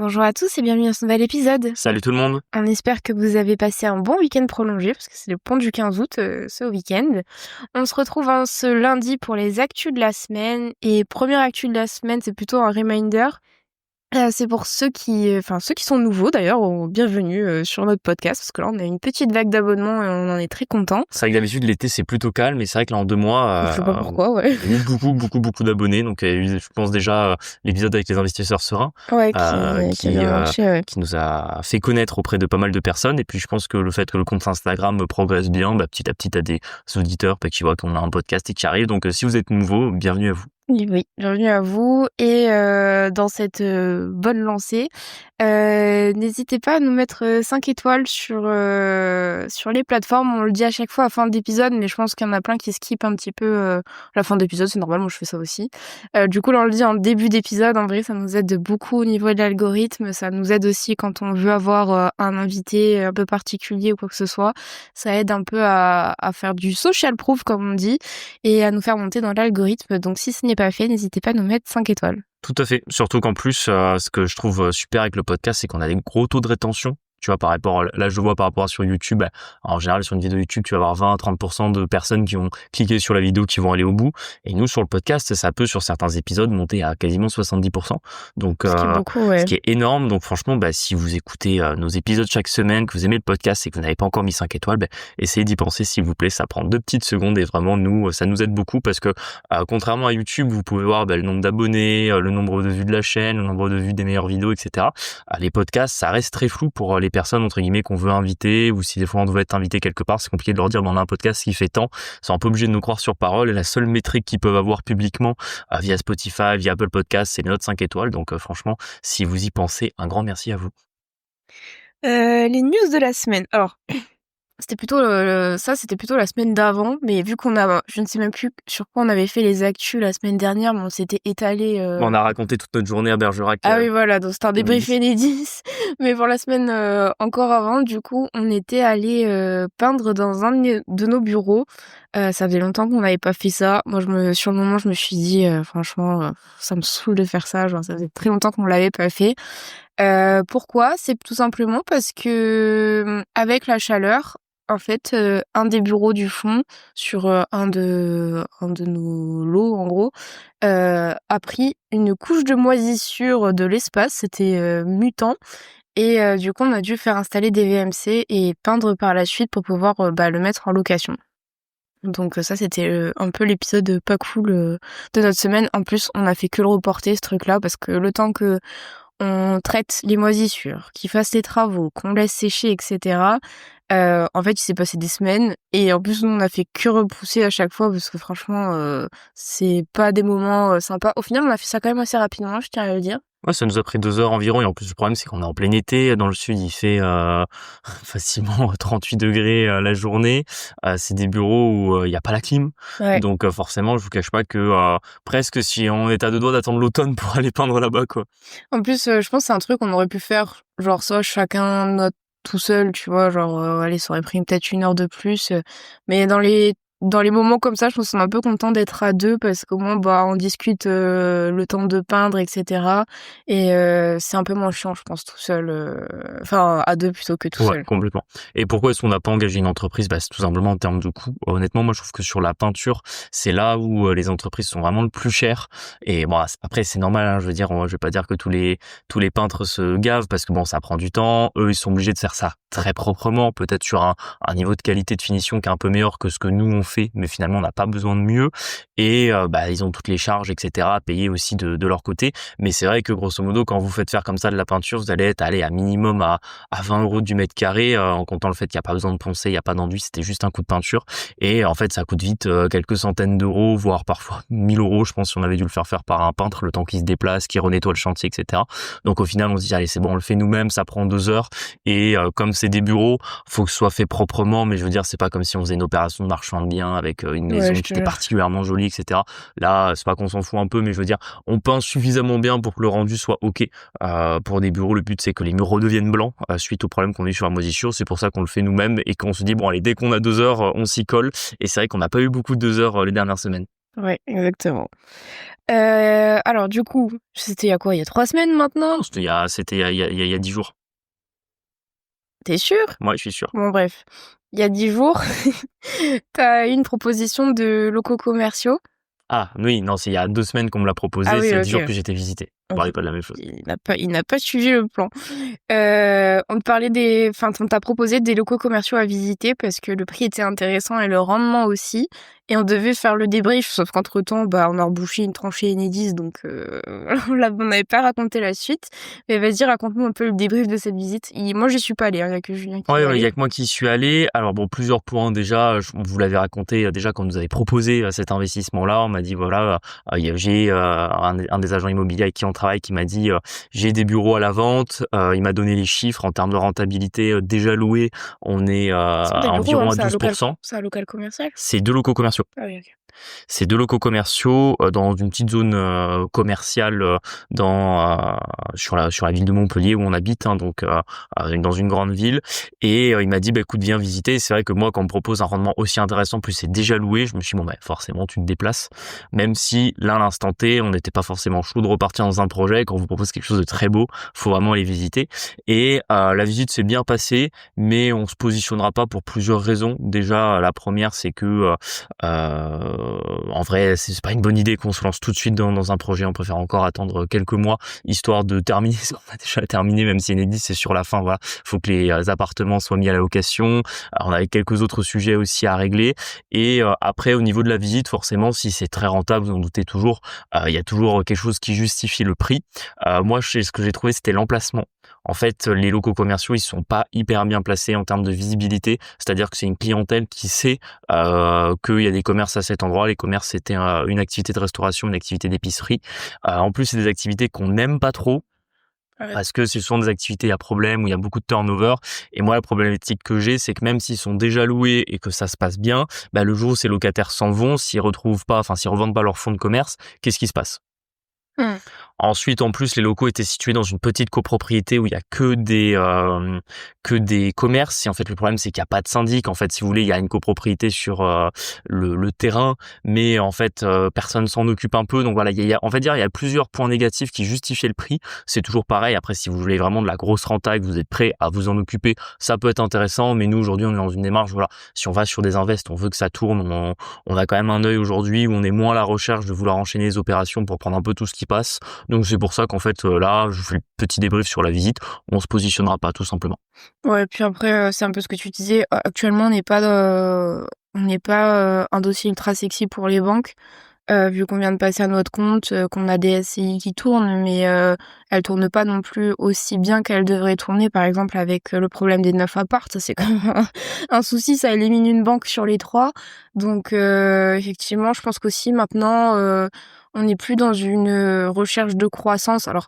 Bonjour à tous et bienvenue dans ce nouvel épisode. Salut tout le monde. On espère que vous avez passé un bon week-end prolongé, parce que c'est le pont du 15 août ce week-end. On se retrouve ce lundi pour les actus de la semaine. Et première actu de la semaine, c'est plutôt un reminder. C'est pour ceux qui sont nouveaux d'ailleurs, bienvenue sur notre podcast, parce que là on a une petite vague d'abonnements et on en est très contents. C'est vrai que d'habitude l'été c'est plutôt calme, mais c'est vrai que là en 2 mois, Je sais pas pourquoi, ouais. il y a eu beaucoup d'abonnés. Donc il y a eu, je pense déjà l'épisode avec les investisseurs sereins, Ouais, qui a bien marché, ouais. qui nous a fait connaître auprès de pas mal de personnes. Et puis je pense que le fait que le compte Instagram progresse bien, petit à petit t'as des auditeurs qui voient qu'on a un podcast et qui arrivent. Donc si vous êtes nouveau, bienvenue à vous. Oui, bienvenue à vous et dans cette bonne lancée, n'hésitez pas à nous mettre 5 étoiles sur les plateformes. On le dit à chaque fois à fin d'épisode, mais je pense qu'il y en a plein qui skippent un petit peu la fin d'épisode, c'est normal, moi je fais ça aussi. Du coup, là on le dit en début d'épisode, en vrai ça nous aide beaucoup au niveau de l'algorithme, ça nous aide aussi quand on veut avoir un invité un peu particulier ou quoi que ce soit. Ça aide un peu à faire du social proof comme on dit et à nous faire monter dans l'algorithme. Donc si ce n'est pas fait, n'hésitez pas à nous mettre 5 étoiles. Tout à fait. Surtout qu'en plus, ce que je trouve super avec le podcast, c'est qu'on a des gros taux de rétention. Tu vois, par rapport, là, je vois par rapport à sur YouTube, en général, sur une vidéo YouTube, tu vas avoir 20 à 30% de personnes qui vont cliquer sur la vidéo, qui vont aller au bout. Et nous, sur le podcast, ça peut, sur certains épisodes, monter à quasiment 70%. Donc, Ce qui est beaucoup, ouais. ce qui est énorme. Donc, franchement, si vous écoutez nos épisodes chaque semaine, que vous aimez le podcast et que vous n'avez pas encore mis 5 étoiles, essayez d'y penser, s'il vous plaît. Ça prend 2 petites secondes et vraiment, nous, ça nous aide beaucoup parce que, contrairement à YouTube, vous pouvez voir le nombre d'abonnés, le nombre de vues de la chaîne, le nombre de vues des meilleures vidéos, etc. Les podcasts, ça reste très flou pour les personnes, entre guillemets, qu'on veut inviter, ou si des fois on doit être invité quelque part, c'est compliqué de leur dire, on a un podcast qui fait tant. Ils sont un peu obligés de nous croire sur parole, et la seule métrique qu'ils peuvent avoir publiquement, via Spotify, via Apple Podcast, c'est les notes 5 étoiles. Donc, franchement, si vous y pensez, un grand merci à vous. Les news de la semaine. Alors, c'était plutôt c'était plutôt la semaine d'avant, mais vu qu'on a, je ne sais même plus sur quoi on avait fait les actus la semaine dernière, mais on s'était étalé. On a raconté toute notre journée à Bergerac. Ah oui, voilà, donc c'était un débrief Enedis. Mais pour la semaine encore avant, du coup, on était allé peindre dans un de nos bureaux. Ça faisait longtemps qu'on n'avait pas fait ça. Moi, sur le moment, je me suis dit, franchement, ça me saoule de faire ça. Genre, ça faisait très longtemps qu'on l'avait pas fait. Pourquoi? C'est tout simplement parce que avec la chaleur, en fait, un des bureaux du fond, sur un de nos lots, en gros, a pris une couche de moisissure de l'espace. C'était mutant. Et du coup, on a dû faire installer des VMC et peindre par la suite pour pouvoir le mettre en location. Donc ça, c'était un peu l'épisode pas cool de notre semaine. En plus, on a fait que le reporter, ce truc-là, parce que le temps que on traite les moisissures, qu'ils fassent les travaux, qu'on laisse sécher, etc. En fait, il s'est passé des semaines et en plus, nous, on a fait que repousser à chaque fois parce que franchement, c'est pas des moments sympas. Au final, on a fait ça quand même assez rapidement, je tiens à le dire. Ouais, ça nous a pris 2 heures environ, et en plus le problème c'est qu'on est en plein été, dans le sud il fait facilement 38 degrés la journée, c'est des bureaux où il y a pas la clim, Ouais. donc forcément je vous cache pas que presque si on est à 2 doigts d'attendre l'automne pour aller peindre là-bas, quoi. En plus, je pense que c'est un truc qu'on aurait pu faire, genre soit chacun tout seul, tu vois, genre allez, ça aurait pris peut-être 1 heure de plus, mais dans les moments comme ça, je pense qu'on est un peu content d'être à 2 parce qu'au moins, on discute le temps de peindre, etc. Et c'est un peu moins chiant, je pense, tout seul. Enfin, à 2 plutôt que tout seul. Ouais, complètement. Et pourquoi est-ce qu'on n'a pas engagé une entreprise? C'est tout simplement en termes de coût. Honnêtement, moi, je trouve que sur la peinture, c'est là où les entreprises sont vraiment le plus chères. Et bon, après, c'est normal, hein, je veux dire, je vais pas dire que tous les peintres se gavent parce que ça prend du temps. Eux, ils sont obligés de faire ça très proprement, peut-être sur un niveau de qualité de finition qui est un peu meilleur que ce que nous on fait, mais finalement on n'a pas besoin de mieux. Et ils ont toutes les charges, etc. à payer aussi de leur côté. Mais c'est vrai que grosso modo, quand vous faites faire comme ça de la peinture, vous allez être à minimum à 20 € du mètre carré, en comptant le fait qu'il n'y a pas besoin de poncer, il n'y a pas d'enduit, c'était juste un coup de peinture. Et en fait, ça coûte vite quelques centaines d'euros, voire parfois 1 000 €, je pense, si on avait dû le faire par un peintre, le temps qu'il se déplace, qu'il renettoie le chantier, etc. Donc au final, on se dit, allez, c'est bon, on le fait nous-mêmes, ça prend 2 heures. Et comme c'est des bureaux, faut que ce soit fait proprement, mais je veux dire, c'est pas comme si on faisait une opération de marchand de biens avec une maison qui était particulièrement jolie, etc. Là, c'est pas qu'on s'en fout un peu, mais je veux dire, on peint suffisamment bien pour que le rendu soit OK. Pour des bureaux, le but, c'est que les murs redeviennent blancs suite au problème qu'on a eu sur la moisissure. C'est pour ça qu'on le fait nous-mêmes et qu'on se dit, bon, allez, dès qu'on a 2 heures, on s'y colle. Et c'est vrai qu'on n'a pas eu beaucoup de 2 heures les dernières semaines. Ouais, exactement. Alors du coup, c'était il y a quoi? Il y a 3 semaines maintenant? Non, c'était il y a 10 jours. Tu es sûr? Ouais, je suis sûr. Bon bref, il y a 10 jours, tu as eu une proposition de locaux commerciaux. Ah oui, non, c'est il y a 2 semaines qu'on me l'a Ah proposé, oui, c'est 10 jours OK. que j'étais visiter. On OK. parlait pas de la même chose. Il n'a pas suivi le plan. On te parlait on t'a proposé des locaux commerciaux à visiter parce que le prix était intéressant et le rendement aussi. Et on devait faire le débrief, sauf qu'entre-temps, on a rebouché une tranchée Enedis, donc on n'avait pas raconté la suite. Mais vas-y, raconte-nous un peu le débrief de cette visite. Moi, j'y suis pas allée, hein, il y a que Julien qui y est Ouais, il y allé. a que moi qui y suis allé. Alors bon, plusieurs points déjà, vous l'avez raconté déjà quand on nous avait proposé cet investissement-là. On m'a dit voilà, j'ai un des agents immobiliers avec qui on travaille qui m'a dit j'ai des bureaux à la vente. Il m'a donné les chiffres en termes de rentabilité déjà loués. On est C'est pas des à bureaux, hein, environ à 12%. c'est un local commercial? C'est 2 locaux commerciaux. Ah oui, OK. C'est 2 locaux commerciaux, dans une petite zone, commerciale, dans, sur la ville de Montpellier où on habite, hein, donc dans une grande ville et il m'a dit: «Bah, écoute, viens visiter». C'est vrai que moi, quand on me propose un rendement aussi intéressant, en plus c'est déjà loué, je me suis dit: «Bon, bah, forcément tu te déplaces». Même si là, à l'instant T, on n'était pas forcément chaud de repartir dans un projet. Quand on vous propose quelque chose de très beau, faut vraiment aller visiter et la visite s'est bien passée, mais on se positionnera pas pour plusieurs raisons. Déjà, la première, c'est que, en vrai, c'est pas une bonne idée qu'on se lance tout de suite dans un projet. On préfère encore attendre quelques mois, histoire de terminer ce qu'on a déjà terminé, même si Enedis, c'est sur la fin, voilà. Faut que les appartements soient mis à la location. Alors, on avait quelques autres sujets aussi à régler. Et après, au niveau de la visite, forcément, si c'est très rentable, vous en doutez toujours, il y a toujours quelque chose qui justifie le prix. Moi, ce que j'ai trouvé, c'était l'emplacement. En fait, les locaux commerciaux, ils sont pas hyper bien placés en termes de visibilité. C'est-à-dire que c'est une clientèle qui sait qu'il y a des commerces à cet endroit. Les commerces, c'était une activité de restauration, une activité d'épicerie. En plus, c'est des activités qu'on n'aime pas trop Ah ouais. parce que ce sont des activités à problème où il y a beaucoup de turnover. Et moi, la problématique que j'ai, c'est que même s'ils sont déjà loués et que ça se passe bien, le jour où ces locataires s'en vont, s'ils revendent pas leur fonds de commerce, qu'est-ce qui se passe? Mmh. Ensuite, en plus, les locaux étaient situés dans une petite copropriété où il y a que des commerces. Et en fait, le problème, c'est qu'il y a pas de syndic. En fait, si vous voulez, il y a une copropriété sur le terrain, mais en fait, personne s'en occupe un peu. Donc voilà, il y a plusieurs points négatifs qui justifiaient le prix. C'est toujours pareil. Après, si vous voulez vraiment de la grosse renta et que vous êtes prêt à vous en occuper, ça peut être intéressant. Mais nous, aujourd'hui, on est dans une démarche, voilà. Si on va sur des invests, on veut que ça tourne. On a quand même un œil aujourd'hui où on est moins à la recherche de vouloir enchaîner les opérations pour prendre un peu tout ce qui passe. Donc c'est pour ça qu'en fait là, je vous fais le petit débrief sur la visite. On se positionnera pas tout simplement. Ouais, puis après, c'est un peu ce que tu disais, actuellement, on n'est pas un dossier ultra sexy pour les banques, vu qu'on vient de passer à notre compte, qu'on a des SCI qui tournent, mais elles tournent pas non plus aussi bien qu'elles devraient tourner. Par exemple, avec le problème des 9 apparts, ça c'est quand même un souci, ça élimine une banque sur les 3. Donc effectivement, je pense qu'aussi maintenant, on n'est plus dans une recherche de croissance. Alors,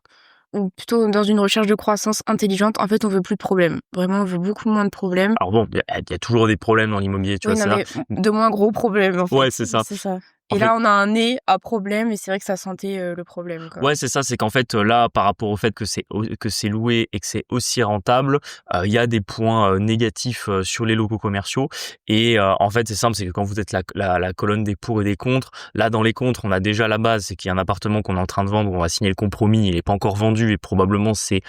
ou plutôt dans une recherche de croissance intelligente. En fait, on veut plus de problèmes. Vraiment, on veut beaucoup moins de problèmes. Alors bon, il y a toujours des problèmes dans l'immobilier, tu Oui, vois non, ça? mais de moins gros problèmes, en fait. Ouais, c'est ça. C'est ça. En Et fait là, on a un nez à problème et c'est vrai que ça sentait le problème, quoi. Ouais, c'est ça, c'est qu'en fait, là, par rapport au fait que c'est loué et que c'est aussi rentable, il y a des points, négatifs, sur les locaux commerciaux et en fait, c'est simple, c'est que quand vous êtes la colonne des pour et des contre, là, dans les contre, on a déjà la base, c'est qu'il y a un appartement qu'on est en train de vendre, on va signer le compromis, il est pas encore vendu et probablement c'est,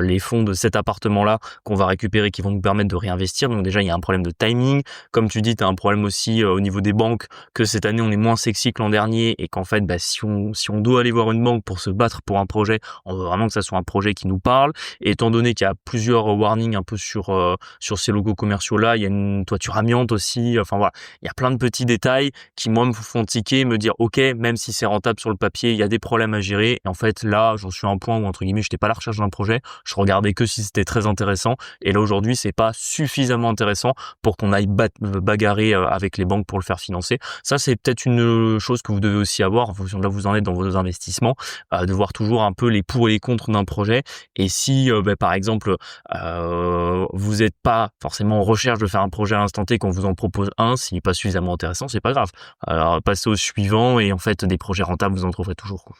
les fonds de cet appartement-là qu'on va récupérer qui vont nous permettre de réinvestir. Donc déjà, il y a un problème de timing. Comme tu dis, tu as un problème aussi, au niveau des banques, que cette année, on est moins sexy que l'an dernier et qu'en fait, si on doit aller voir une banque pour se battre pour un projet, on veut vraiment que ça soit un projet qui nous parle. Et étant donné qu'il y a plusieurs warnings un peu sur ces logos commerciaux-là, il y a une toiture amiante aussi. Enfin voilà, il y a plein de petits détails qui moi me font tiquer, me dire ok, même si c'est rentable sur le papier, il y a des problèmes à gérer. Et en fait là, j'en suis à un point où entre guillemets, j'étais pas à la recherche d'un projet, je regardais que si c'était très intéressant. Et là aujourd'hui, c'est pas suffisamment intéressant pour qu'on aille bagarrer avec les banques pour le faire financer. Ça, c'est peut-être une chose que vous devez aussi avoir en fonction de là où vous en êtes dans vos investissements, de voir toujours un peu les pour et les contre d'un projet. Et si, par exemple, vous n'êtes pas forcément en recherche de faire un projet à l'instant T, qu'on vous en propose un, s'il n'est pas suffisamment intéressant, c'est pas grave. Alors, passez au suivant et en fait, des projets rentables, vous en trouverez toujours, quoi.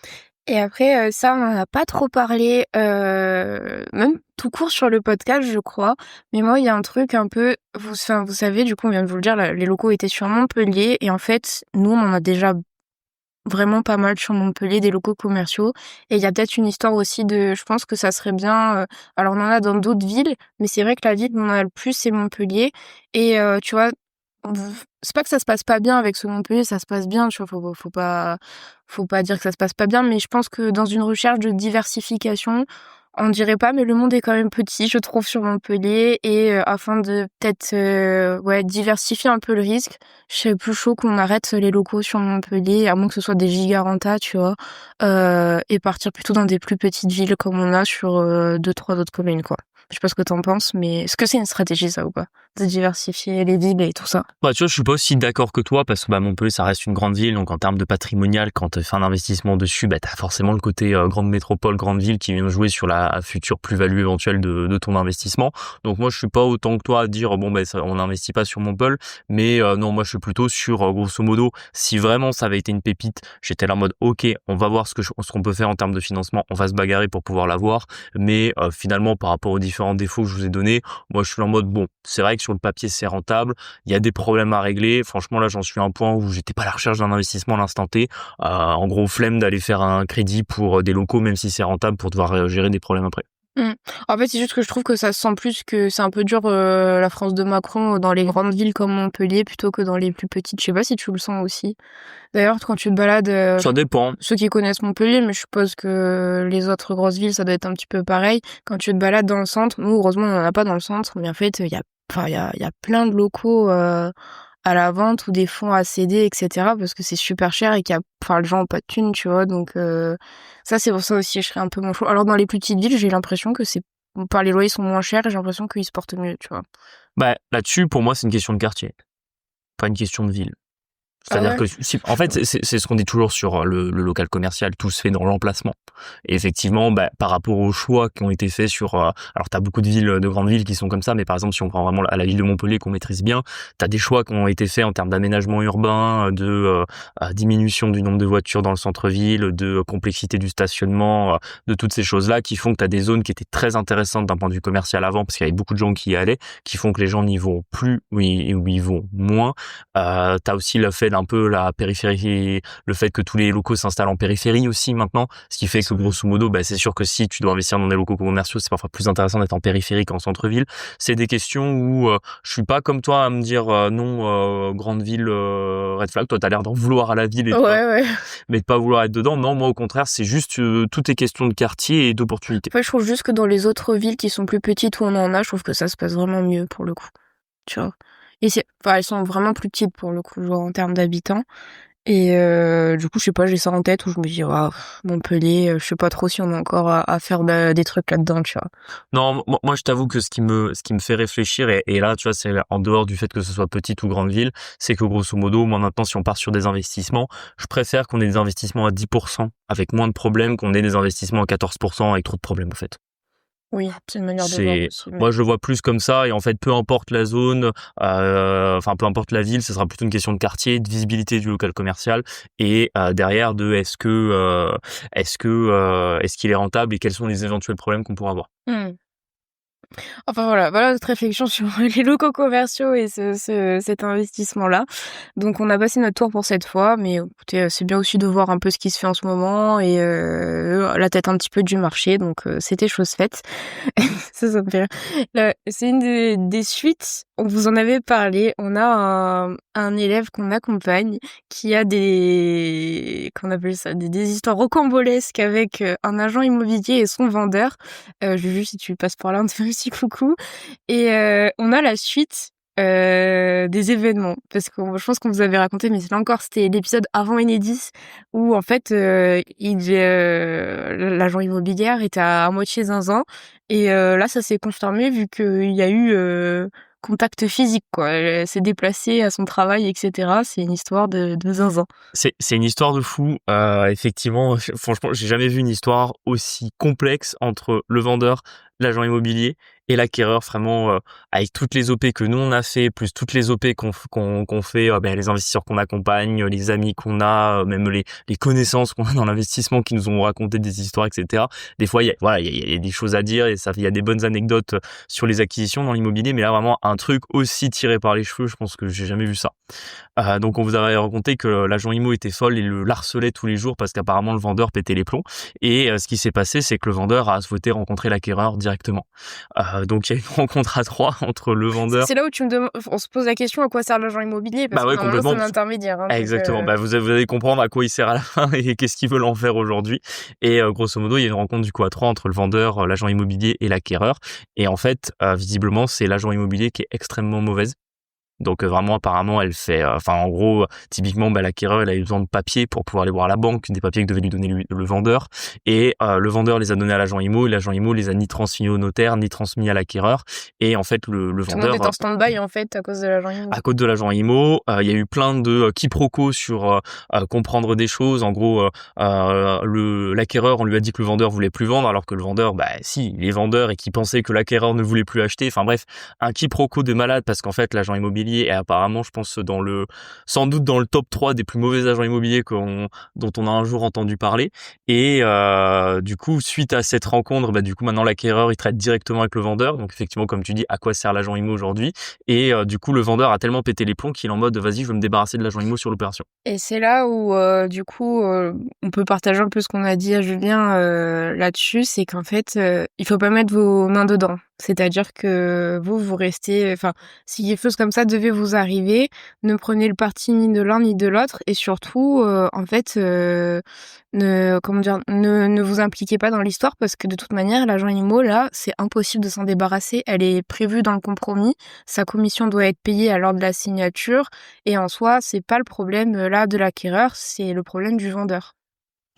Et après, ça, on en a pas trop parlé, même tout court sur le podcast, je crois. Mais moi, il y a un truc un peu, vous savez, du coup, on vient de vous le dire, les locaux étaient sur Montpellier. Et en fait, nous, on en a déjà vraiment pas mal sur Montpellier, des locaux commerciaux. Et il y a peut-être une histoire aussi je pense que ça serait bien, alors on en a dans d'autres villes, mais c'est vrai que la ville où on en a le plus, c'est Montpellier. Et tu vois, c'est pas que ça se passe pas bien avec ce Montpellier, ça se passe bien, tu vois, faut pas dire que ça se passe pas bien, mais je pense que dans une recherche de diversification, on dirait pas, mais le monde est quand même petit, je trouve, sur Montpellier. Et afin de peut-être diversifier un peu le risque, je serais plus chaud qu'on arrête les locaux sur Montpellier, à moins que ce soit des giga-rentas, tu vois, et partir plutôt dans des plus petites villes comme on a sur 2-3 autres communes, quoi. Je sais pas ce que t'en penses, mais est-ce que c'est une stratégie, ça, ou pas? De diversifier les villes et tout ça. Bah, tu vois, je suis pas aussi d'accord que toi parce que bah, Montpellier, ça reste une grande ville. Donc, en termes de patrimonial, quand tu fais un investissement dessus, bah, t'as forcément le côté grande métropole, grande ville qui vient jouer sur la future plus-value éventuelle de ton investissement. Donc, moi, je suis pas autant que toi à dire, bon, bah, on n'investit pas sur Montpellier. Mais non, moi, je suis plutôt sur, grosso modo, si vraiment ça avait été une pépite, j'étais là en mode, ok, on va voir ce qu'on peut faire en termes de financement. On va se bagarrer pour pouvoir l'avoir. Mais finalement, par rapport aux différents défauts que je vous ai donnés, moi, je suis là en mode, bon, c'est vrai que sur le papier, c'est rentable. Il y a des problèmes à régler. Franchement, là, j'en suis à un point où j'étais pas à la recherche d'un investissement à l'instant T. En gros, flemme d'aller faire un crédit pour des locaux, même si c'est rentable, pour devoir gérer des problèmes après. En fait, c'est juste que je trouve que ça se sent plus que c'est un peu dur, la France de Macron dans les grandes villes comme Montpellier plutôt que dans les plus petites. Je sais pas si tu le sens aussi? D'ailleurs, quand tu te balades, Ça dépend. ceux qui connaissent Montpellier, mais je suppose que les autres grosses villes, ça doit être un petit peu pareil. Quand tu te balades dans le centre, nous, heureusement, on en a pas dans le centre, mais en fait, il y a plein de locaux à la vente ou des fonds à céder, etc. parce que c'est super cher et les gens ont pas de thunes, tu vois. Donc, ça, c'est pour ça aussi, je serais un peu moins chaud. Alors, dans les plus petites villes, j'ai l'impression que les loyers sont moins chers et j'ai l'impression qu'ils se portent mieux, tu vois. Bah, là-dessus, pour moi, c'est une question de quartier, pas une question de ville. Ah C'est-à-dire ouais? que en fait, c'est ce qu'on dit toujours sur le local commercial, tout se fait dans l'emplacement. Et effectivement, bah, par rapport aux choix qui ont été faits sur, alors t'as beaucoup de villes, de grandes villes qui sont comme ça, mais par exemple, si on prend vraiment la ville de Montpellier qu'on maîtrise bien, t'as des choix qui ont été faits en termes d'aménagement urbain, de diminution du nombre de voitures dans le centre-ville, de complexité du stationnement, de toutes ces choses-là qui font que t'as des zones qui étaient très intéressantes d'un point de vue commercial avant, parce qu'il y avait beaucoup de gens qui y allaient, qui font que les gens n'y vont plus ou y vont moins. T'as aussi le fait d'un peu la périphérie, le fait que tous les locaux s'installent en périphérie aussi maintenant, ce qui fait que grosso modo, bah, c'est sûr que si tu dois investir dans des locaux commerciaux, c'est parfois plus intéressant d'être en périphérie qu'en centre-ville. C'est des questions où je suis pas comme toi à me dire non, grande ville, red flag. Toi, t'as l'air d'en vouloir à la ville Ouais, ouais. mais de pas vouloir être dedans. Non, moi au contraire, c'est juste tout est question de quartier et d'opportunité. En fait, je trouve juste que dans les autres villes qui sont plus petites où on en a, je trouve que ça se passe vraiment mieux pour le coup, tu vois. Et elles sont vraiment plus petites pour le coup, genre en termes d'habitants. Et du coup, je sais pas, j'ai ça en tête où je me dis, waouh, Montpellier, je sais pas trop si on a encore à faire des trucs là-dedans, tu vois. Non, moi je t'avoue que ce qui me fait réfléchir et là tu vois c'est en dehors du fait que ce soit petite ou grande ville, c'est que grosso modo moi maintenant si on part sur des investissements, je préfère qu'on ait des investissements à 10% avec moins de problèmes qu'on ait des investissements à 14% avec trop de problèmes en fait. Oui, c'est une manière de voir aussi. Moi je le vois plus comme ça et en fait peu importe la zone, peu importe la ville, ce sera plutôt une question de quartier, de visibilité du local commercial et derrière de est-ce qu'il est rentable et quels sont les éventuels problèmes qu'on pourra avoir. Hmm. Enfin voilà notre réflexion sur les locaux commerciaux et cet investissement-là. Donc on a passé notre tour pour cette fois, mais écoutez, c'est bien aussi de voir un peu ce qui se fait en ce moment et la tête un petit peu du marché, donc c'était chose faite. Ça me fait rire. C'est une des suites, on vous en avait parlé, on a un élève qu'on accompagne qui a qu'on appelle ça, des histoires rocambolesques avec un agent immobilier et son vendeur. Juju, si tu passes par là, on te fait un petit coucou. Et on a la suite des événements, parce que je pense qu'on vous avait raconté, mais là encore, c'était l'épisode avant Enedis, où en fait, l'agent immobilier était à moitié zinzin, et là, ça s'est confirmé vu qu'il y a eu contact physique, quoi. Elle s'est déplacée à son travail, etc. C'est une histoire de zinzin. C'est une histoire de fou. Effectivement, franchement, j'ai jamais vu une histoire aussi complexe entre le vendeur, l'agent immobilier et l'acquéreur, vraiment avec toutes les OP que nous on a fait, plus toutes les OP qu'on fait, les investisseurs qu'on accompagne, les amis qu'on a, même les connaissances qu'on a dans l'investissement qui nous ont raconté des histoires, etc. Des fois, il y a des choses à dire et il y a des bonnes anecdotes sur les acquisitions dans l'immobilier, mais là vraiment un truc aussi tiré par les cheveux, je pense que j'ai jamais vu ça. Donc on vous avait raconté que l'agent immo était folle et le harcelait tous les jours parce qu'apparemment le vendeur pétait les plombs. Et ce qui s'est passé, c'est que le vendeur a souhaité rencontrer l'acquéreur directement. Donc il y a une rencontre à 3 entre le vendeur. C'est là où on se pose la question à quoi sert l'agent immobilier, parce que normalement complètement. c'est un intermédiaire. Hein, Exactement. Vous allez comprendre à quoi il sert à la fin et qu'est-ce qu'ils veulent en faire aujourd'hui. Et grosso modo, il y a une rencontre du coup à 3 entre le vendeur, l'agent immobilier et l'acquéreur. Et en fait, visiblement, c'est l'agent immobilier qui est extrêmement mauvaise. Donc vraiment apparemment elle fait en gros typiquement l'acquéreur il a eu besoin de papiers pour pouvoir aller voir la banque, des papiers que devait lui donner le vendeur, et le vendeur les a donnés à l'agent immo et l'agent immo les a ni transmis au notaire ni transmis à l'acquéreur, et en fait le vendeur tout le monde est en stand-by en fait à cause de l'agent immo. À cause de l'agent immo, il y a eu plein de quiproquos sur comprendre des choses. En gros l'acquéreur, on lui a dit que le vendeur voulait plus vendre alors que le vendeur si il est vendeur et qu'il pensait que l'acquéreur ne voulait plus acheter. Enfin bref, un quiproquo de malade parce qu'en fait l'agent immobilier est apparemment, je pense, sans doute dans le top 3 des plus mauvais agents immobiliers dont on a un jour entendu parler. Et du coup, suite à cette rencontre, du coup maintenant l'acquéreur il traite directement avec le vendeur. Donc effectivement, comme tu dis, à quoi sert l'agent immo aujourd'hui? Et du coup, le vendeur a tellement pété les plombs qu'il est en mode vas-y, je veux me débarrasser de l'agent immo sur l'opération. Et c'est là où du coup on peut partager un peu ce qu'on a dit à Julien là-dessus, c'est qu'en fait il faut pas mettre vos mains dedans. C'est-à-dire que vous restez, si des choses comme ça devaient vous arriver, ne prenez le parti ni de l'un ni de l'autre, et surtout ne vous impliquez pas dans l'histoire, parce que de toute manière l'agent immo là c'est impossible de s'en débarrasser, elle est prévue dans le compromis, sa commission doit être payée à l'heure de la signature, et en soi c'est pas le problème là de l'acquéreur, c'est le problème du vendeur.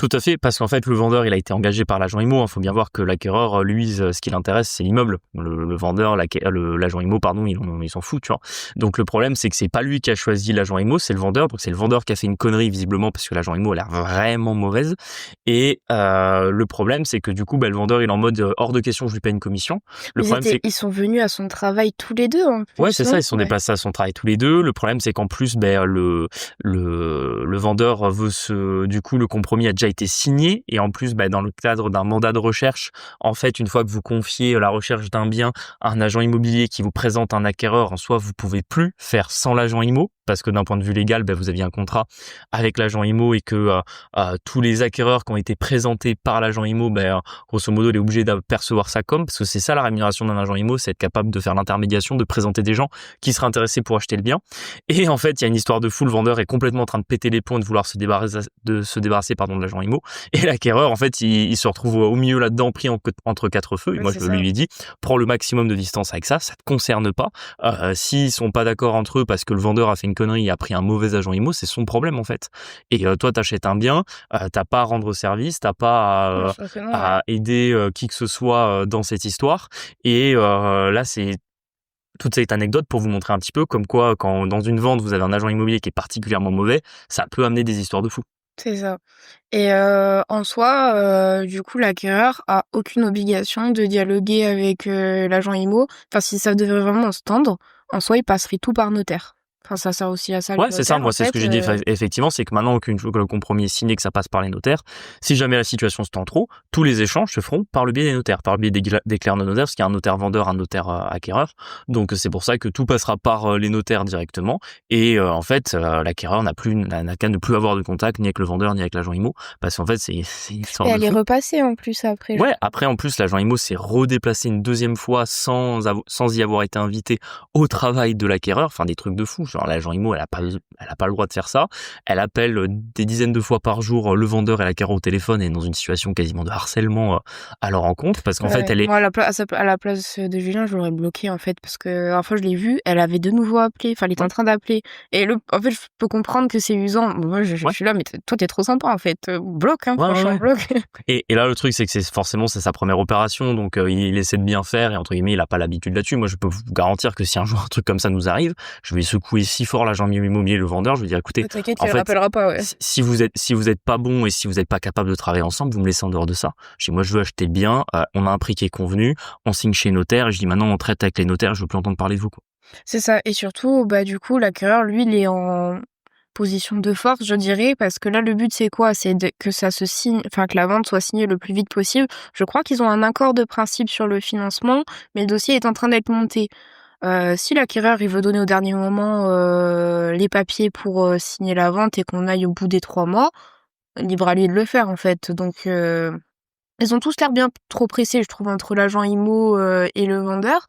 Tout à fait, parce qu'en fait, le vendeur, il a été engagé par l'agent immo. Faut bien voir que l'acquéreur, lui, ce qui l'intéresse, c'est l'immeuble. Le vendeur, l'agent immo, pardon, il s'en fout, tu vois. Donc le problème, c'est que c'est pas lui qui a choisi l'agent immo, c'est le vendeur. Donc c'est le vendeur qui a fait une connerie, visiblement, parce que l'agent immo a l'air vraiment mauvaise. Et le problème, c'est que du coup, le vendeur, il est en mode hors de question, je lui paye une commission. Ils sont venus à son travail tous les deux. En plus, ouais, c'est ça, ils sont déplacés à son travail tous les deux. Le problème, c'est qu'en plus, le vendeur veut du coup, le compromis a déjà été signé, et en plus dans le cadre d'un mandat de recherche, en fait une fois que vous confiez la recherche d'un bien à un agent immobilier qui vous présente un acquéreur, en soi vous pouvez plus faire sans l'agent immo, parce que d'un point de vue légal vous aviez un contrat avec l'agent immo, et que tous les acquéreurs qui ont été présentés par l'agent immo, grosso modo il est obligé d'apercevoir sa com, parce que c'est ça la rémunération d'un agent immo, c'est être capable de faire l'intermédiation, de présenter des gens qui seraient intéressés pour acheter le bien. Et en fait il y a une histoire de fou, le vendeur est complètement en train de péter les plombs et de vouloir se débarrasser de l'agent immo, et l'acquéreur en fait il se retrouve au milieu là-dedans, pris entre quatre feux. Et moi je lui ai dit, prends le maximum de distance avec ça te concerne pas. S'ils sont pas d'accord entre eux parce que le vendeur a fait une connerie et a pris un mauvais agent immo, c'est son problème en fait. Et toi t'achètes un bien, t'as pas à rendre service, t'as pas à aider qui que ce soit dans cette histoire. Et là c'est toute cette anecdote pour vous montrer un petit peu comme quoi, quand dans une vente vous avez un agent immobilier qui est particulièrement mauvais, ça peut amener des histoires de fous. C'est ça. Et en soi, du coup, l'acquéreur a aucune obligation de dialoguer avec l'agent immo. Enfin, si ça devait vraiment se tendre, en soi, il passerait tout par notaire. Enfin, ça sert aussi à ça. Ouais, c'est ça. Moi, c'est ce que j'ai dit. Effectivement, c'est que maintenant que le compromis est signé, que ça passe par les notaires, si jamais la situation se tend trop, tous les échanges se feront par le biais des notaires, par le biais des clercs de notaire, parce qu'il y a un notaire vendeur, un notaire acquéreur. Donc, c'est pour ça que tout passera par les notaires directement. Et en fait, l'acquéreur n'a qu'à ne plus avoir de contact ni avec le vendeur ni avec l'agent immo, parce qu'en fait, c'est une histoire. Et elle est repassée en plus après. Ouais, après en plus, l'agent immo s'est redéplacé une deuxième fois sans y avoir été invité au travail de l'acquéreur. Enfin, des trucs de fou. Genre, l'agent immo, elle a pas le droit de faire ça. Elle appelle des dizaines de fois par jour le vendeur et l'acquéreur au téléphone, et est dans une situation quasiment de harcèlement à leur encontre, parce qu'en fait, elle est... Moi, à la place de Julien, je l'aurais bloqué, en fait, parce que, enfin, je l'ai vue, elle avait de nouveau appelé, enfin, elle était en train d'appeler. Et en fait, je peux comprendre que c'est usant. Moi, je suis là, mais toi, t'es trop sympa, en fait. Bloque, franchement, bloque. Et là, le truc, c'est que c'est sa première opération, donc il essaie de bien faire, et entre guillemets, il a pas l'habitude là-dessus. Moi, je peux vous garantir que si un jour un truc comme ça nous arrive, je vais secouer si fort l'agent immobilier, le vendeur, je lui dis écoutez, T'inquiète, en il fait, rappellera pas, ouais. si vous êtes pas bon et si vous êtes pas capable de travailler ensemble, vous me laissez en dehors de ça. Je dis moi je veux acheter le bien, on a un prix qui est convenu, on signe chez notaire. Et je dis maintenant on traite avec les notaires, je veux plus entendre parler de vous, quoi. C'est ça. Et surtout, bah, du coup, l'acquéreur, lui, il est en position de force, je dirais, parce que là, le but, c'est quoi? C'est que ça se signe, enfin, que la vente soit signée le plus vite possible. Je crois qu'ils ont un accord de principe sur le financement, mais le dossier est en train d'être monté. Si l'acquéreur, il veut donner au dernier moment les papiers pour signer la vente et qu'on aille au bout des 3 mois, libre à lui de le faire, en fait. Donc, ils ont tous l'air bien trop pressés, je trouve, entre l'agent IMO et le vendeur.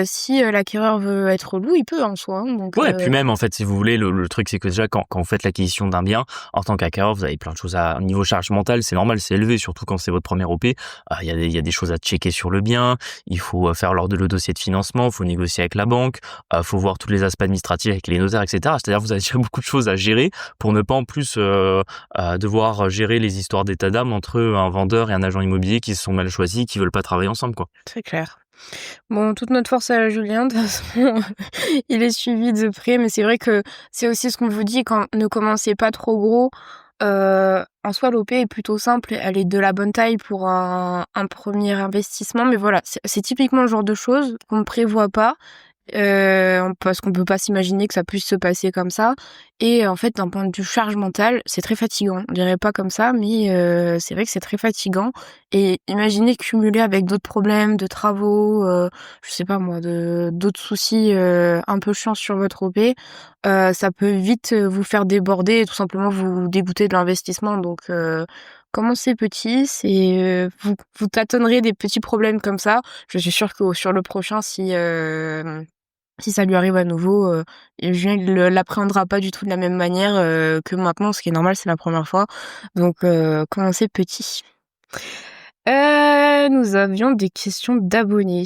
Si l'acquéreur veut être loup, il peut en soi, hein, donc Ouais, et puis même, en fait, si vous voulez, le truc, c'est que déjà, quand vous faites l'acquisition d'un bien, en tant qu'acquéreur, vous avez plein de choses à, niveau charge mentale, c'est normal, c'est élevé, surtout quand c'est votre première OP. Il y a des choses à checker sur le bien, il faut faire le dossier de financement, il faut négocier avec la banque, faut voir tous les aspects administratifs avec les notaires, etc. C'est-à-dire, vous avez déjà beaucoup de choses à gérer pour ne pas en plus devoir gérer les histoires d'état d'âme entre un vendeur et un agent immobilier qui se sont mal choisis, qui veulent pas travailler ensemble, quoi. très clair. Bon, toute notre force à Julien, de toute façon, il est suivi de près, mais c'est vrai que c'est aussi ce qu'on vous dit, quand ne commencez pas trop gros. En soi, l'OP est plutôt simple, elle est de la bonne taille pour un premier investissement, mais voilà, c'est typiquement le genre de choses qu'on ne prévoit pas. Parce qu'on peut pas s'imaginer que ça puisse se passer comme ça. Et en fait, d'un point de vue charge mentale, c'est très fatigant. On dirait pas comme ça, mais c'est vrai que c'est très fatigant. Et imaginez cumuler avec d'autres problèmes, de travaux, je sais pas moi, d'autres soucis un peu chiants sur votre OP, ça peut vite vous faire déborder et tout simplement vous dégoûter de l'investissement. Donc commencez petit, vous tâtonnerez des petits problèmes comme ça. Je suis sûre que sur le prochain, si ça lui arrive à nouveau, Julien il l'appréhendra pas du tout de la même manière que maintenant, ce qui est normal, c'est la première fois. Donc commencez petit. Nous avions des questions d'abonnés.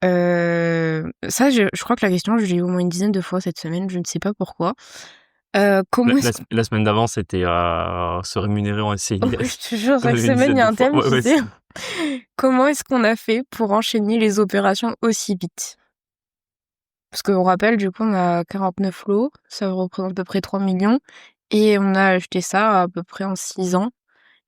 Ça, je crois que la question, je l'ai eu au moins une dizaine de fois cette semaine, je ne sais pas pourquoi. Comment est-ce La semaine d'avant, c'était se rémunérer en SCI. Oh, je te jure, On chaque avait une semaine, il y a un dizaine de thème fois. qui Ouais, dit comment est-ce qu'on a fait pour enchaîner les opérations aussi vite? Parce qu'on rappelle, du coup, on a 49 lots, ça représente à peu près 3 millions, et on a acheté ça à peu près en 6 ans.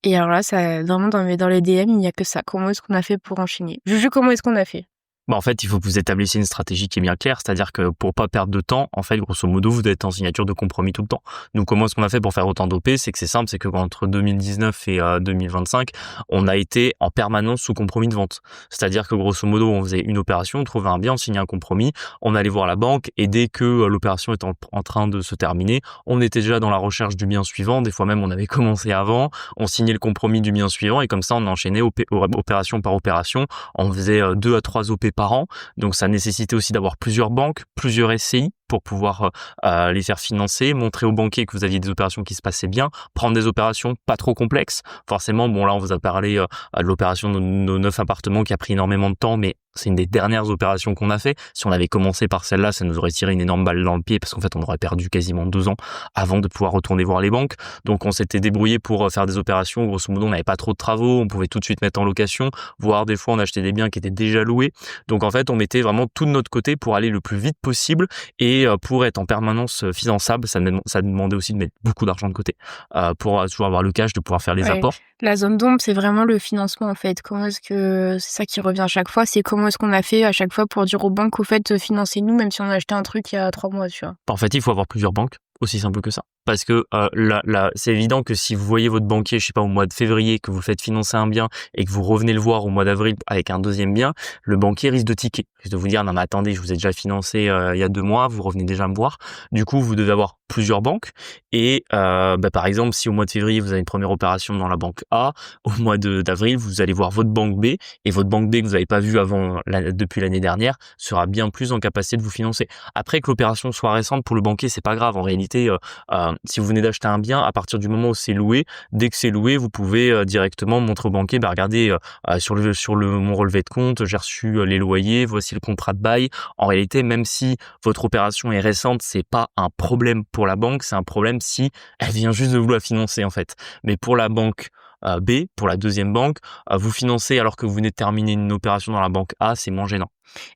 Et alors là, ça, vraiment, dans les DM, il n'y a que ça. Comment est-ce qu'on a fait pour enchaîner? Juju, comment est-ce qu'on a fait? Bah, en fait, il faut que vous établissiez une stratégie qui est bien claire, c'est-à-dire que pour pas perdre de temps, en fait, grosso modo, vous êtes en signature de compromis tout le temps. Donc, comment est-ce qu'on a fait pour faire autant d'OP? C'est que c'est simple, c'est que entre 2019 et 2025, on a été en permanence sous compromis de vente. C'est-à-dire que grosso modo, on faisait une opération, on trouvait un bien, on signait un compromis, on allait voir la banque et dès que l'opération était en train de se terminer, on était déjà dans la recherche du bien suivant. Des fois même, on avait commencé avant, on signait le compromis du bien suivant et comme ça, on enchaînait opération par opération. On faisait 2 à 3 OP par an, donc ça nécessitait aussi d'avoir plusieurs banques, plusieurs SCI pour pouvoir les faire financer, montrer aux banquiers que vous aviez des opérations qui se passaient bien, prendre des opérations pas trop complexes. Forcément, bon là on vous a parlé de l'opération de nos 9 appartements qui a pris énormément de temps, mais c'est une des dernières opérations qu'on a fait. Si on avait commencé par celle-là, ça nous aurait tiré une énorme balle dans le pied parce qu'en fait on aurait perdu quasiment 2 ans avant de pouvoir retourner voir les banques. Donc on s'était débrouillé pour faire des opérations, grosso modo on n'avait pas trop de travaux, on pouvait tout de suite mettre en location, voire des fois on achetait des biens qui étaient déjà loués. Donc en fait on mettait vraiment tout de notre côté pour aller le plus vite possible et pour être en permanence finançable. Ça demandait aussi de mettre beaucoup d'argent de côté pour toujours avoir le cash, de pouvoir faire les Ouais. apports. La zone d'ombre, c'est vraiment le financement, en fait. Comment est-ce que c'est ça qui revient à chaque fois, c'est comment est-ce qu'on a fait à chaque fois pour dire aux banques, au fait, financez-nous, même si on a acheté un truc il y a 3 mois, tu vois. En fait, il faut avoir plusieurs banques, aussi simple que ça. Parce que c'est évident que si vous voyez votre banquier, je sais pas, au mois de février, que vous le faites financer un bien et que vous revenez le voir au mois d'avril avec un deuxième bien, le banquier risque de tiquer, risque de vous dire non mais attendez, je vous ai déjà financé il y a 2 mois, vous revenez déjà me voir. Du coup, vous devez avoir plusieurs banques et par exemple, si au mois de février vous avez une première opération dans la banque A, au mois d'avril vous allez voir votre banque B et votre banque B que vous n'avez pas vue depuis l'année dernière sera bien plus en capacité de vous financer. Après que l'opération soit récente pour le banquier, c'est pas grave. En réalité, si vous venez d'acheter un bien, à partir du moment où c'est loué, dès que c'est loué, vous pouvez directement montrer au banquier, regardez, sur mon relevé de compte, j'ai reçu les loyers, voici le contrat de bail. En réalité, même si votre opération est récente, c'est pas un problème pour la banque, c'est un problème si elle vient juste de vous la financer en fait. Mais pour la banque B, pour la deuxième banque, vous financez alors que vous venez de terminer une opération dans la banque A, c'est moins gênant.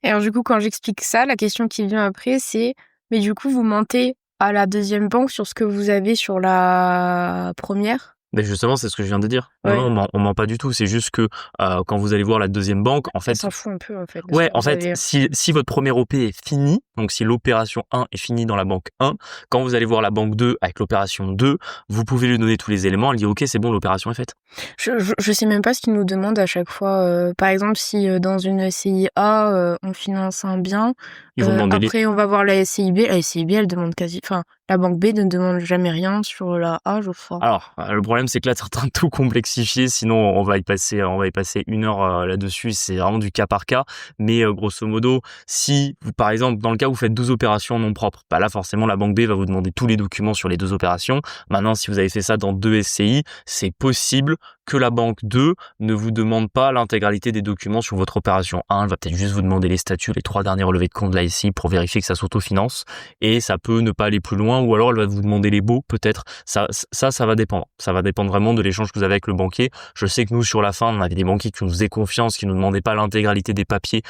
Et alors, du coup, quand j'explique ça, la question qui vient après, c'est Mais du coup, vous mentez à la deuxième banque sur ce que vous avez sur la première? Mais justement, c'est ce que je viens de dire. Non, Ouais. non, on ment pas du tout. C'est juste que quand vous allez voir la deuxième banque, en Elle fait, s'en fout un peu, en fait, de ce ouais, que en vous fait, avez. si votre première OP est finie, donc si l'opération 1 est finie dans la banque 1, quand vous allez voir la banque 2 avec l'opération 2, vous pouvez lui donner tous les éléments, elle dit OK, c'est bon, l'opération est faite. Je sais même pas ce qu'ils nous demandent à chaque fois. Par exemple, si dans une SCI A, on finance un bien, Ils vont demander les après on va voir la SCI B. La SCI B, elle demande quasi... Enfin, la banque B ne demande jamais rien sur la A, je crois. Alors, le problème, c'est que là, tu es en train de tout complexifier, sinon on va y passer 1 heure là-dessus. C'est vraiment du cas par cas. Mais grosso modo, si, par exemple, dans le cas où vous faites 2 opérations en nom propre, bah là, forcément, la banque B va vous demander tous les documents sur les 2 opérations. Maintenant, si vous avez fait ça dans 2 SCI, c'est possible que la banque 2 ne vous demande pas l'intégralité des documents sur votre opération 1. Elle va peut-être juste vous demander les statuts, les 3 derniers relevés de compte de la SCI pour vérifier que ça s'autofinance. Et ça peut ne pas aller plus loin, ou alors elle va vous demander les baux, peut-être. Ça va dépendre. Ça va dépendre vraiment de l'échange que vous avez avec le banquier. Je sais que nous, sur la fin, on avait des banquiers qui nous faisaient confiance, qui nous demandaient pas l'intégralité des papiers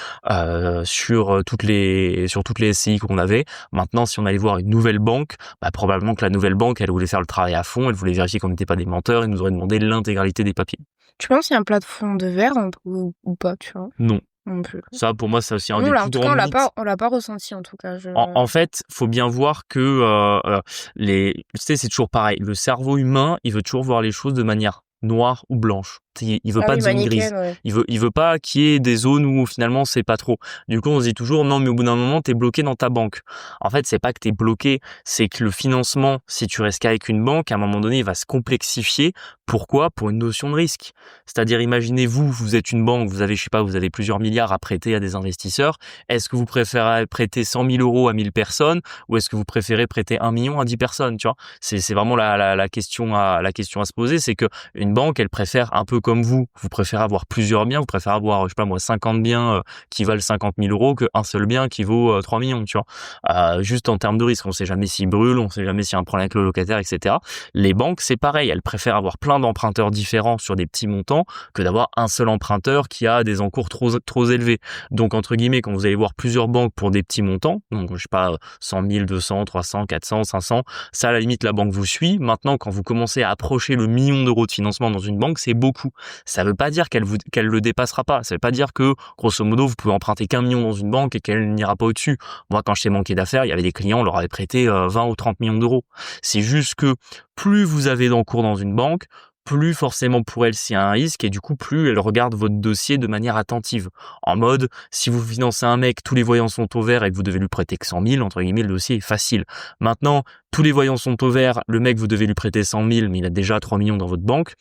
sur toutes les SCI qu'on avait. Maintenant, si on allait voir une nouvelle banque, bah, probablement que la nouvelle banque, elle voulait faire le travail à fond, elle voulait vérifier qu'on n'était pas des menteurs, et nous aurait demandé l'intégralité des papiers. Tu penses qu'il y a un plafond de verre ou pas, tu vois? Non. Non plus. Ça, pour moi, c'est aussi un Nous, des là, plus en tout cas, grands mythes. on l'a pas ressenti, en tout cas. En fait, faut bien voir que tu sais, c'est toujours pareil. Le cerveau humain, il veut toujours voir les choses de manière noire ou blanche. Il veut Ah pas oui, de zone grise. manichéenne, ouais. Il veut pas qu'il y ait des zones où finalement c'est pas trop. Du coup, on se dit toujours non, mais au bout d'un moment, t'es bloqué dans ta banque. En fait, c'est pas que t'es bloqué, c'est que le financement, si tu restes qu'avec une banque, à un moment donné, il va se complexifier. Pourquoi? Pour une notion de risque. C'est-à-dire, imaginez-vous, vous êtes une banque, vous avez, je sais pas, vous avez plusieurs milliards à prêter à des investisseurs. Est-ce que vous préférez prêter 100 000 euros à 1000 personnes ou est-ce que vous préférez prêter 1 million à 10 personnes, tu vois? C'est vraiment la question à se poser, c'est que une banque, elle préfère un peu comme vous préférez avoir plusieurs biens, vous préférez avoir, je sais pas moi, 50 biens qui valent 50 000 euros qu'un seul bien qui vaut 3 millions, tu vois. Juste en termes de risque, on sait jamais s'il brûle, on sait jamais s'il y a un problème avec le locataire, etc. Les banques, c'est pareil, elles préfèrent avoir plein d'emprunteurs différents sur des petits montants que d'avoir un seul emprunteur qui a des encours trop élevés. Donc, entre guillemets, quand vous allez voir plusieurs banques pour des petits montants, donc, je sais pas, 100 000, 200, 300, 400, 500, ça, à la limite, la banque vous suit. Maintenant, quand vous commencez à approcher le million d'euros de financement dans une banque, c'est beaucoup. Ça veut pas dire qu'elle le dépassera pas. Ça veut pas dire que, grosso modo, vous pouvez emprunter qu'1 million dans une banque et qu'elle n'ira pas au-dessus. Moi, quand j'étais banquier d'affaires, il y avait des clients, on leur avait prêté 20 ou 30 millions d'euros. C'est juste que plus vous avez d'encours dans une banque, plus forcément pour elle s'il y a un risque et du coup plus elle regarde votre dossier de manière attentive. En mode, si vous financez un mec, tous les voyants sont au vert et que vous devez lui prêter que 100 000, entre guillemets, le dossier est facile. Maintenant, tous les voyants sont au vert, le mec vous devez lui prêter 100 000 mais il a déjà 3 millions dans votre banque,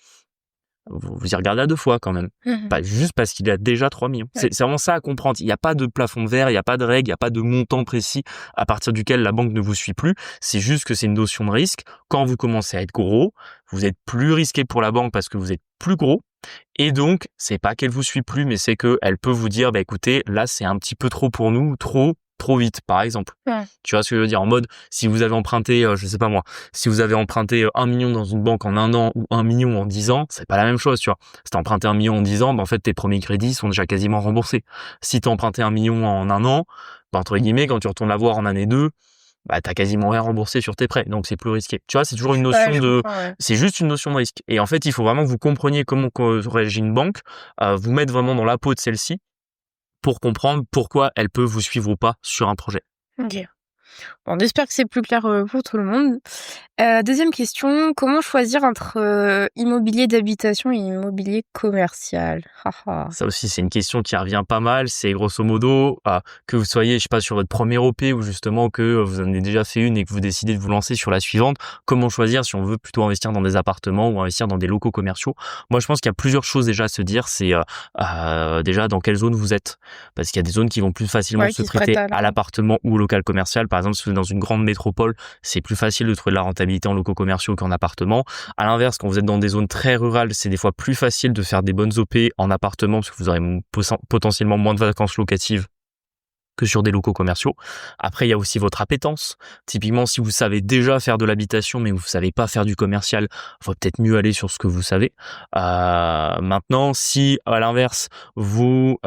vous y regardez à 2 fois quand même. Mhm. Pas juste parce qu'il a déjà 3 millions. Ouais. C'est vraiment ça à comprendre. Il n'y a pas de plafond de verre, il n'y a pas de règle, il n'y a pas de montant précis à partir duquel la banque ne vous suit plus. C'est juste que c'est une notion de risque. Quand vous commencez à être gros, vous êtes plus risqué pour la banque parce que vous êtes plus gros. Et donc, c'est pas qu'elle vous suit plus, mais c'est qu'elle peut vous dire, bah écoutez, là c'est un petit peu trop pour nous, trop vite, par exemple. Ouais. Tu vois ce que je veux dire? En mode, si vous avez emprunté, je sais pas moi, si vous avez emprunté 1 million dans une banque en 1 an ou 1 million en 10 ans, c'est pas la même chose, tu vois. Si t'as emprunté 1 million en 10 ans, bah en fait, tes premiers crédits sont déjà quasiment remboursés. Si t'as emprunté 1 million en 1 an, bah entre guillemets, quand tu retournes la voir en année 2, bah t'as quasiment rien remboursé sur tes prêts, donc c'est plus risqué. Tu vois, c'est toujours une notion Ouais, je de, comprends, ouais. c'est juste une notion de risque. Et en fait, il faut vraiment que vous compreniez comment réagit une banque, vous mettre vraiment dans la peau de celle-ci pour comprendre pourquoi elle peut vous suivre ou pas sur un projet. Ok. Bon, on espère que c'est plus clair pour tout le monde. Deuxième question, comment choisir entre immobilier d'habitation et immobilier commercial? Haha. Ça aussi, c'est une question qui revient pas mal. C'est grosso modo, que vous soyez, je sais pas, sur votre première OP ou justement que vous en avez déjà fait une et que vous décidez de vous lancer sur la suivante. Comment choisir si on veut plutôt investir dans des appartements ou investir dans des locaux commerciaux? Moi, je pense qu'il y a plusieurs choses déjà à se dire. C'est déjà dans quelle zone vous êtes. Parce qu'il y a des zones qui vont plus facilement Ouais, se qui se prête prêter à à l'appartement ou au local commercial. Par exemple, si vous êtes dans une grande métropole, c'est plus facile de trouver de la rentabilité en locaux commerciaux qu'en appartement. À l'inverse, quand vous êtes dans des zones très rurales, c'est des fois plus facile de faire des bonnes OP en appartement parce que vous aurez potentiellement moins de vacances locatives que sur des locaux commerciaux. Après, il y a aussi votre appétence. Typiquement, si vous savez déjà faire de l'habitation, mais vous savez pas faire du commercial, faut peut-être mieux aller sur ce que vous savez. Maintenant, si à l'inverse, vous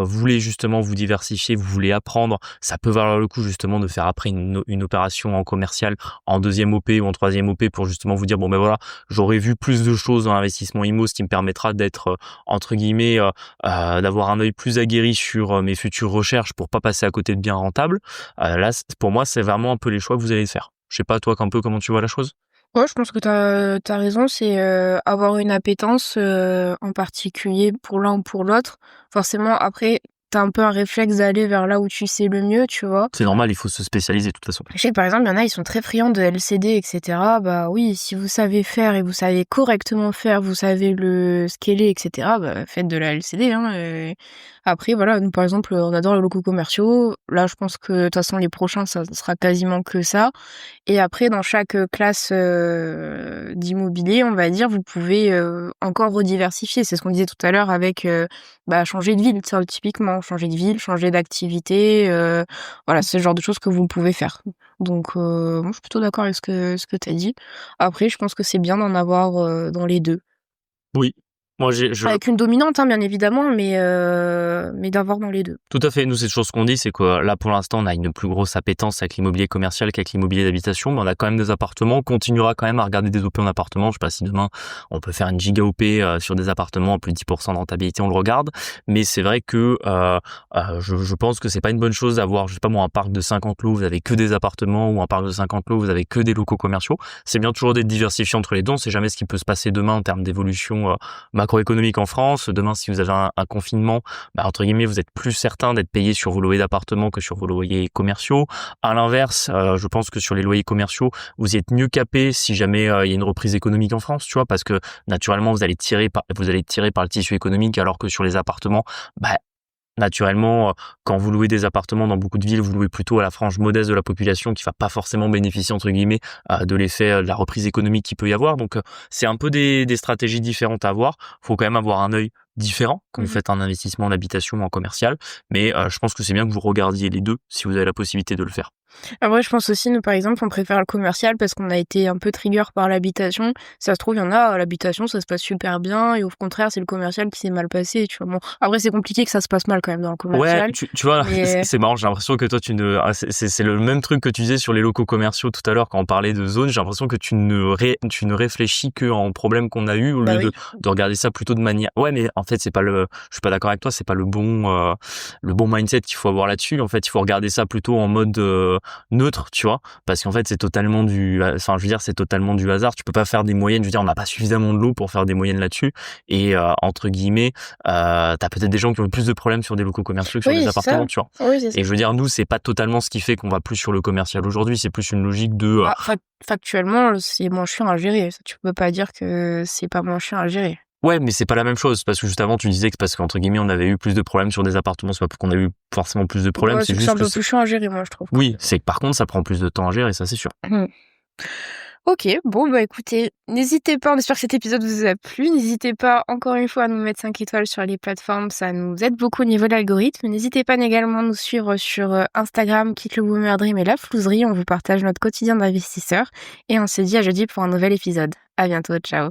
voulez justement vous diversifier, vous voulez apprendre, ça peut valoir le coup justement de faire après une opération en commercial, en deuxième OP ou en troisième OP pour justement vous dire, bon ben voilà, j'aurais vu plus de choses dans l'investissement IMO, ce qui me permettra d'être, entre guillemets, d'avoir un œil plus aguerri sur mes futures recherches pour pas passer à côté de biens rentables. Là, pour moi, c'est vraiment un peu les choix que vous allez faire. Je sais pas, toi, un peu comment tu vois la chose? Ouais, je pense que t'as raison, c'est avoir une appétence en particulier pour l'un ou pour l'autre. Forcément, après, t'as un peu un réflexe d'aller vers là où tu sais le mieux, tu vois. C'est normal, il faut se spécialiser de toute façon. Je sais que par exemple, il y en a, ils sont très friands de LCD, etc. Bah oui, si vous savez faire et vous savez correctement faire, vous savez le scaler, etc., bah faites de la LCD, hein. Après, voilà, nous par exemple, on adore les locaux commerciaux. Là, je pense que de toute façon, les prochains, ça sera quasiment que ça. Et après, dans chaque classe d'immobilier, on va dire, vous pouvez encore rediversifier. C'est ce qu'on disait tout à l'heure avec changer de ville, ça, typiquement. Changer de ville, changer d'activité. Voilà, c'est le genre de choses que vous pouvez faire. Donc, moi, je suis plutôt d'accord avec ce que tu as dit. Après, je pense que c'est bien d'en avoir dans les deux. Oui. Moi, Avec une dominante, hein, bien évidemment, mais d'avoir dans les deux. Tout à fait. Nous, c'est chose qu'on dit, c'est que là, pour l'instant, on a une plus grosse appétence avec l'immobilier commercial qu'avec l'immobilier d'habitation, mais on a quand même des appartements. On continuera quand même à regarder des OP en appartement. Je sais pas si demain, on peut faire une giga OP sur des appartements à plus de 10% de rentabilité, on le regarde. Mais c'est vrai que je pense que c'est pas une bonne chose d'avoir, je sais pas moi, un parc de 50 lots, vous avez que des appartements, ou un parc de 50 lots, vous avez que des locaux commerciaux. C'est bien toujours d'être diversifié entre les deux. On sait jamais ce qui peut se passer demain en termes d'évolution macroéconomique en France. Demain, si vous avez un confinement, entre guillemets, vous êtes plus certain d'être payé sur vos loyers d'appartement que sur vos loyers commerciaux. À l'inverse, je pense que sur les loyers commerciaux, vous êtes mieux capé si jamais il y a une reprise économique en France, tu vois, parce que naturellement, vous allez tirer par le tissu économique, alors que sur les appartements, naturellement, quand vous louez des appartements dans beaucoup de villes, vous louez plutôt à la frange modeste de la population qui va pas forcément bénéficier, entre guillemets, de l'effet de la reprise économique qu'il peut y avoir. Donc, c'est un peu des stratégies différentes à avoir. Faut quand même avoir un œil différent quand vous faites un investissement en habitation ou en commercial. Mais je pense que c'est bien que vous regardiez les deux si vous avez la possibilité de le faire. Après, je pense aussi, nous, par exemple, on préfère le commercial parce qu'on a été un peu trigger par l'habitation. Ça se trouve, il y en a, à l'habitation, ça se passe super bien, et au contraire, c'est le commercial qui s'est mal passé, tu vois. Bon, après, c'est compliqué que ça se passe mal quand même dans le commercial. Ouais, tu vois, mais... c'est marrant, j'ai l'impression que toi, c'est le même truc que tu disais sur les locaux commerciaux tout à l'heure quand on parlait de zone. J'ai l'impression que tu ne réfléchis que en problème qu'on a eu au lieu de regarder ça plutôt de manière. Ouais, mais en fait, je suis pas d'accord avec toi, c'est pas le bon mindset qu'il faut avoir là-dessus. En fait, il faut regarder ça plutôt en mode neutre, tu vois, parce qu'en fait c'est totalement du hasard. Tu peux pas faire des moyennes, je veux dire, on n'a pas suffisamment de lots pour faire des moyennes là-dessus, et entre guillemets t'as peut-être des gens qui ont plus de problèmes sur des locaux commerciaux que sur des appartements, tu vois. Et je veux dire, nous, c'est pas totalement ce qui fait qu'on va plus sur le commercial aujourd'hui, c'est plus une logique de factuellement, c'est moins chiant à gérer. Ça, tu peux pas dire que c'est pas moins chiant à gérer. Ouais, mais c'est pas la même chose, parce que juste avant, tu disais que parce qu'entre guillemets, on avait eu plus de problèmes sur des appartements, c'est pas parce qu'on a eu forcément plus de problèmes, Ouais, c'est c'est juste un que peu plus chiant à gérer, moi, je trouve. Oui, c'est que par contre, ça prend plus de temps à gérer, ça c'est sûr. Ok, bon, écoutez, n'hésitez pas, on espère que cet épisode vous a plu, n'hésitez pas encore une fois à nous mettre 5 étoiles sur les plateformes, ça nous aide beaucoup au niveau de l'algorithme. N'hésitez pas également à nous suivre sur Instagram, Quitte le Boomer Dream et La Flouserie, on vous partage notre quotidien d'investisseur, et on se dit à jeudi pour un nouvel épisode. À bientôt, ciao.